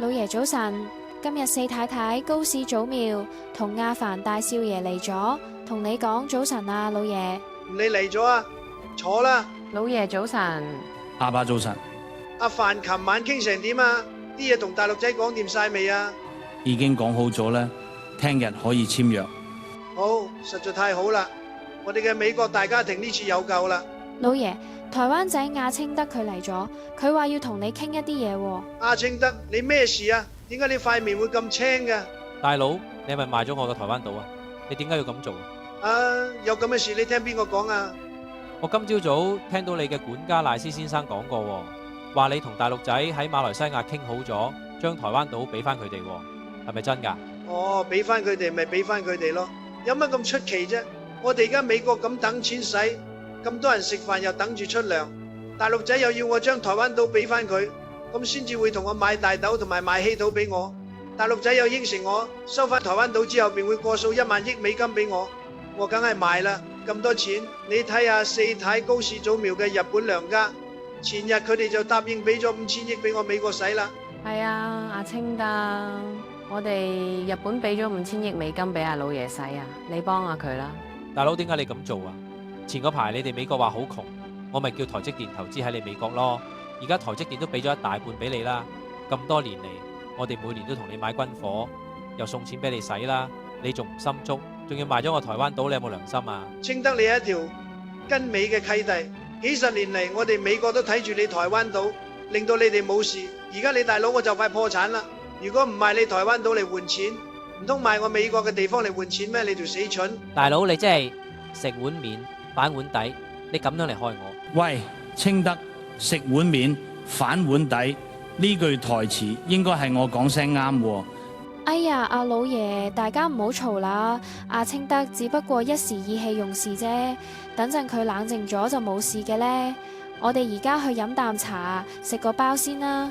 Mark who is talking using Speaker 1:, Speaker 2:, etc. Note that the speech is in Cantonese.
Speaker 1: 老爺早晨，今日四太太高氏祖廟同阿凡大少爺嚟咗，同你講早晨啊，老爺。
Speaker 2: 你嚟咗啊？坐啦。
Speaker 3: 老爺早晨。
Speaker 4: 阿爸早晨。
Speaker 2: 阿凡琴晚傾成點啊？啲嘢同大陸仔講掂晒未啊？
Speaker 4: 已經講好咗啦，聽日可以簽約。
Speaker 2: 好，實在太好啦！我哋嘅美國大家庭呢次有救啦。
Speaker 1: 老爺，台灣仔亞清德佢嚟咗，佢話要同你傾一啲嘢喎。
Speaker 2: 阿清德，你咩事啊？點解你塊面會咁青嘅？
Speaker 5: 大佬，你係咪賣咗我個台灣島啊？你點解要咁做啊？
Speaker 2: 有咁嘅事，你聽邊個講啊？
Speaker 5: 我今朝早聽到你嘅管家賴斯先生講過，話你同大陸仔喺馬來西亞傾好咗，將台灣島俾翻佢哋，係咪真噶？
Speaker 2: 哦，俾翻佢哋咪俾翻佢哋咯，有乜咁出奇啫？我哋而家美國咁等錢使，咁多人食飯又等住出糧，大陸仔又要我將台灣島俾翻佢，咁先至會同我買大豆同埋買稀土俾我。大陸仔又應承我收翻台灣島之後便會過數1萬億美金俾我，我梗係買啦。咁多錢，你睇下四太高氏祖廟嘅日本娘家，前日佢哋就答應俾咗5000億俾我美國使啦。
Speaker 3: 係啊，阿清德，我哋日本俾咗5000億美金俾阿老爺使啊，你幫下佢啦。
Speaker 5: 大佬，點解你咁做啊？前嗰排你哋美國話好窮，我咪叫台積電投資喺你美國咯。而家台積電都俾咗一大半俾你啦。咁多年嚟，我哋每年都同你買軍火，又送錢俾你使啦，你仲唔心足？仲要賣咗我台灣島，你有冇良心啊？
Speaker 2: 清德，你係一條跟美嘅契弟，幾十年嚟我哋美國都睇住你台灣島，令到你哋冇事。而家你大佬我就快破產啦！如果唔賣你台灣島嚟換錢，唔通賣我美國嘅地方嚟換錢咩？你條死蠢！
Speaker 5: 大佬，你真係食碗面反碗底，你咁樣嚟害我？
Speaker 4: 喂，清德，食碗面反碗底呢句台詞應該係我講聲啱喎。
Speaker 1: 哎呀，阿老爺，大家唔好嘈啦。阿清德只不過一時意氣用事啫，等陣佢冷靜咗就冇事嘅呢。我哋而家去飲啖茶，食個包先啦。